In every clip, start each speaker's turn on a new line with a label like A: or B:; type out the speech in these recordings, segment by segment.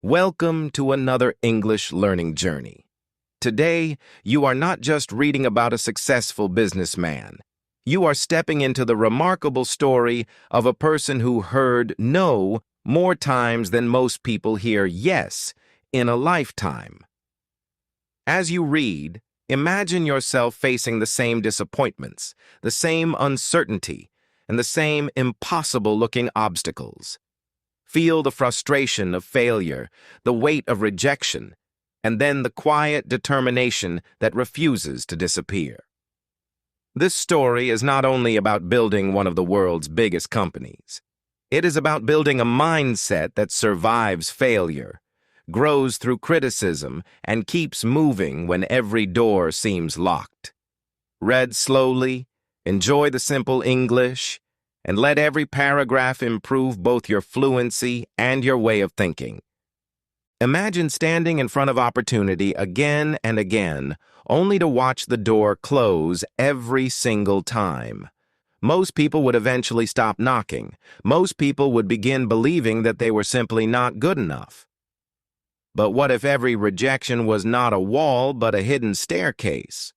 A: Welcome to another English learning journey. Today, you are not just reading about a successful businessman. You are stepping into the remarkable story of a person who heard no more times than most people hear yes in a lifetime. As you read, imagine yourself facing the same disappointments, the same uncertainty, and the same impossible-looking obstacles. Feel the frustration of failure, the weight of rejection, and then the quiet determination that refuses to disappear. This story is not only about building one of the world's biggest companies. It is about building a mindset that survives failure, grows through criticism, and keeps moving when every door seems locked. Read slowly, enjoy the simple English, and let every paragraph improve both your fluency and your way of thinking. Imagine standing in front of opportunity again and again, only to watch the door close every single time. Most people would eventually stop knocking. Most people would begin believing that they were simply not good enough. But what if every rejection was not a wall but a hidden staircase?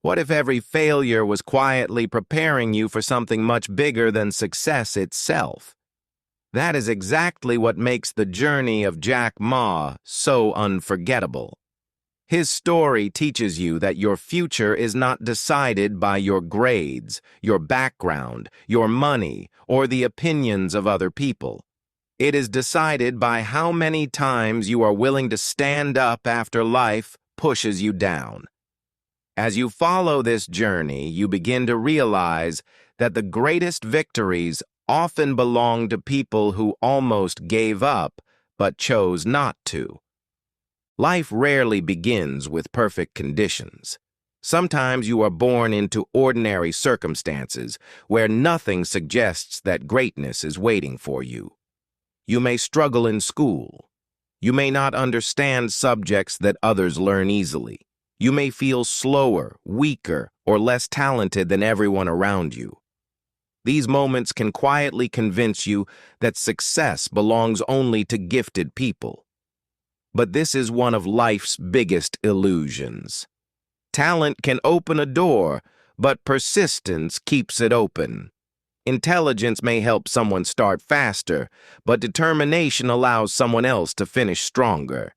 A: What if every failure was quietly preparing you for something much bigger than success itself? That is exactly what makes the journey of Jack Ma so unforgettable. His story teaches you that your future is not decided by your grades, your background, your money, or the opinions of other people. It is decided by how many times you are willing to stand up after life pushes you down. As you follow this journey, you begin to realize that the greatest victories often belong to people who almost gave up but chose not to. Life rarely begins with perfect conditions. Sometimes you are born into ordinary circumstances where nothing suggests that greatness is waiting for you. You may struggle in school. You may not understand subjects that others learn easily. You may feel slower, weaker, or less talented than everyone around you. These moments can quietly convince you that success belongs only to gifted people. But this is one of life's biggest illusions. Talent can open a door, but persistence keeps it open. Intelligence may help someone start faster, but determination allows someone else to finish stronger.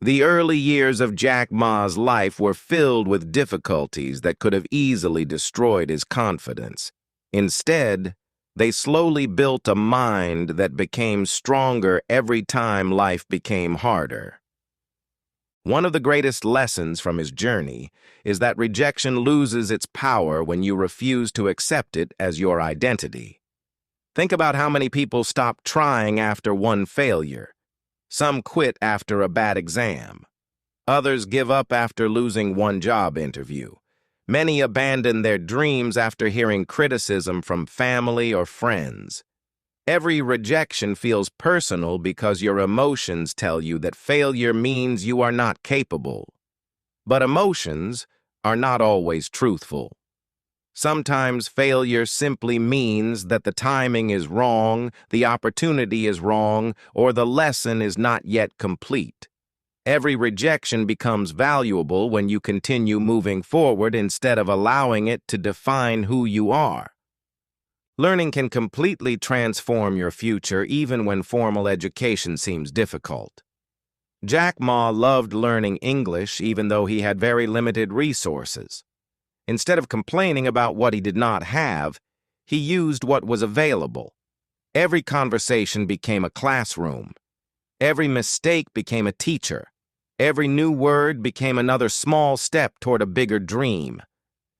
A: The early years of Jack Ma's life were filled with difficulties that could have easily destroyed his confidence. Instead, they slowly built a mind that became stronger every time life became harder. One of the greatest lessons from his journey is that rejection loses its power when you refuse to accept it as your identity. Think about how many people stop trying after one failure. Some quit after a bad exam. Others give up after losing one job interview. Many abandon their dreams after hearing criticism from family or friends. Every rejection feels personal because your emotions tell you that failure means you are not capable. But emotions are not always truthful. Sometimes failure simply means that the timing is wrong, the opportunity is wrong, or the lesson is not yet complete. Every rejection becomes valuable when you continue moving forward instead of allowing it to define who you are. Learning can completely transform your future even when formal education seems difficult. Jack Ma loved learning English even though he had very limited resources. Instead of complaining about what he did not have, he used what was available. Every conversation became a classroom. Every mistake became a teacher. Every new word became another small step toward a bigger dream.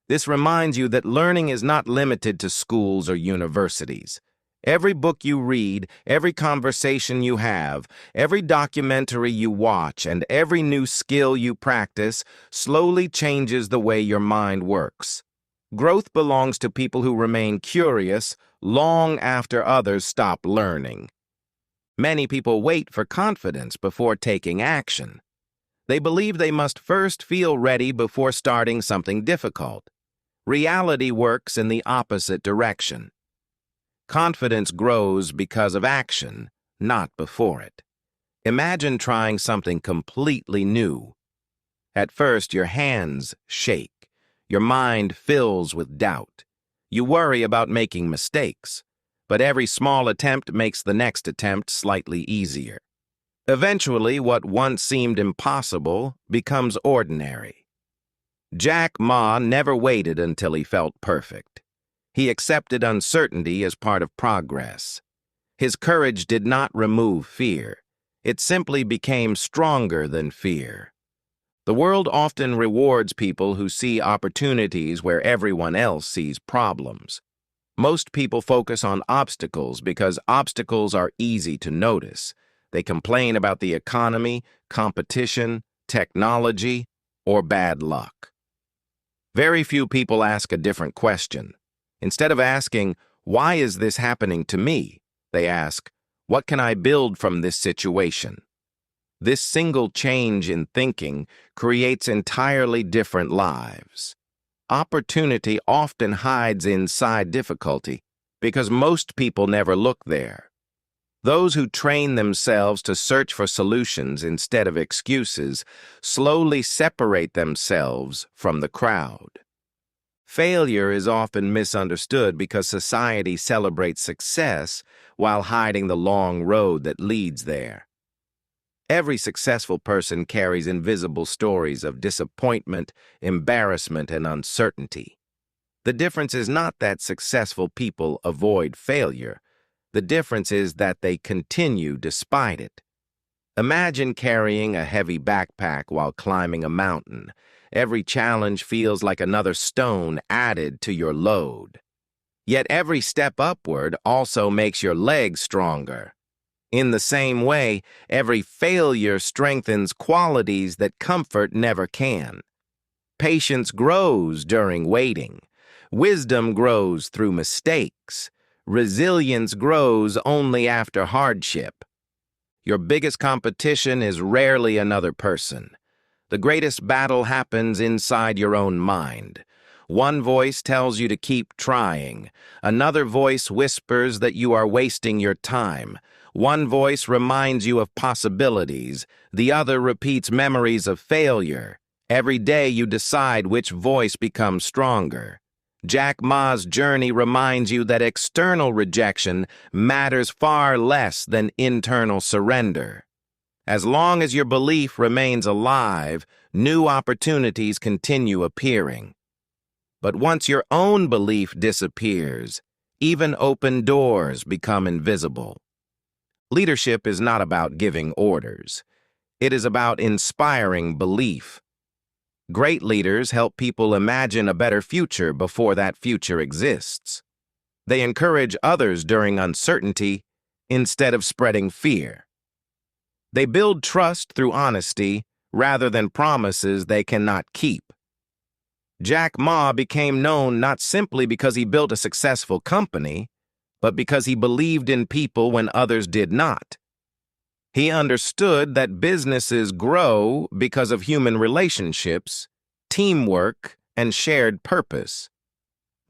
A: This reminds you that learning is not limited to schools or universities. Every book you read, every conversation you have, every documentary you watch, and every new skill you practice slowly changes the way your mind works. Growth belongs to people who remain curious long after others stop learning. Many people wait for confidence before taking action. They believe they must first feel ready before starting something difficult. Reality works in the opposite direction. Confidence grows because of action, not before it. Imagine trying something completely new. At first, your hands shake. Your mind fills with doubt. You worry about making mistakes, but every small attempt makes the next attempt slightly easier. Eventually, what once seemed impossible becomes ordinary. Jack Ma never waited until he felt perfect. He accepted uncertainty as part of progress. His courage did not remove fear. It simply became stronger than fear. The world often rewards people who see opportunities where everyone else sees problems. Most people focus on obstacles because obstacles are easy to notice. They complain about the economy, competition, technology, or bad luck. Very few people ask a different question. Instead of asking, "Why is this happening to me?" they ask, "What can I build from this situation?" This single change in thinking creates entirely different lives. Opportunity often hides inside difficulty because most people never look there. Those who train themselves to search for solutions instead of excuses slowly separate themselves from the crowd. Failure is often misunderstood because society celebrates success while hiding the long road that leads there. Every successful person carries invisible stories of disappointment, embarrassment, and uncertainty. The difference is not that successful people avoid failure. The difference is that they continue despite it. Imagine carrying a heavy backpack while climbing a mountain. Every challenge feels like another stone added to your load. Yet every step upward also makes your legs stronger. In the same way, every failure strengthens qualities that comfort never can. Patience grows during waiting. Wisdom grows through mistakes. Resilience grows only after hardship. Your biggest competition is rarely another person. The greatest battle happens inside your own mind. One voice tells you to keep trying. Another voice whispers that you are wasting your time. One voice reminds you of possibilities. The other repeats memories of failure. Every day you decide which voice becomes stronger. Jack Ma's journey reminds you that external rejection matters far less than internal surrender. As long as your belief remains alive, new opportunities continue appearing. But once your own belief disappears, even open doors become invisible. Leadership is not about giving orders. It is about inspiring belief. Great leaders help people imagine a better future before that future exists. They encourage others during uncertainty instead of spreading fear. They build trust through honesty rather than promises they cannot keep. Jack Ma became known not simply because he built a successful company, but because he believed in people when others did not. He understood that businesses grow because of human relationships, teamwork, and shared purpose.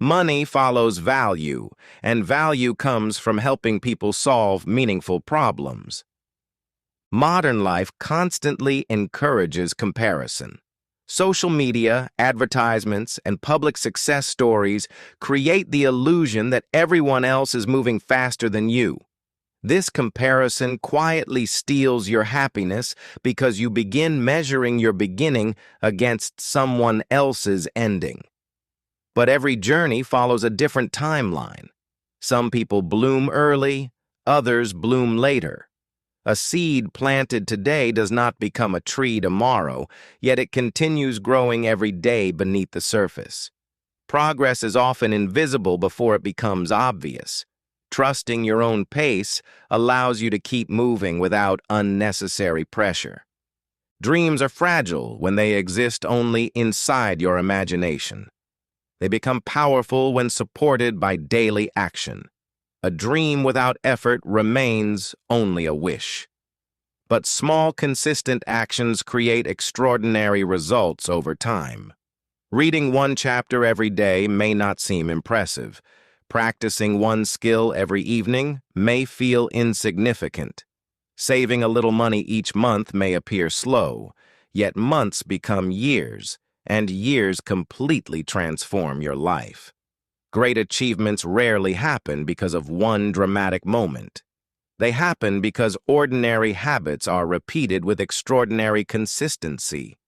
A: Money follows value, and value comes from helping people solve meaningful problems. Modern life constantly encourages comparison. Social media, advertisements, and public success stories create the illusion that everyone else is moving faster than you. This comparison quietly steals your happiness because you begin measuring your beginning against someone else's ending. But every journey follows a different timeline. Some people bloom early, others bloom later. A seed planted today does not become a tree tomorrow, yet it continues growing every day beneath the surface. Progress is often invisible before it becomes obvious. Trusting your own pace allows you to keep moving without unnecessary pressure. Dreams are fragile when they exist only inside your imagination. They become powerful when supported by daily action. A dream without effort remains only a wish. But small, consistent actions create extraordinary results over time. Reading one chapter every day may not seem impressive. Practicing one skill every evening may feel insignificant. Saving a little money each month may appear slow, yet months become years, and years completely transform your life. Great achievements rarely happen because of one dramatic moment. They happen because ordinary habits are repeated with extraordinary consistency.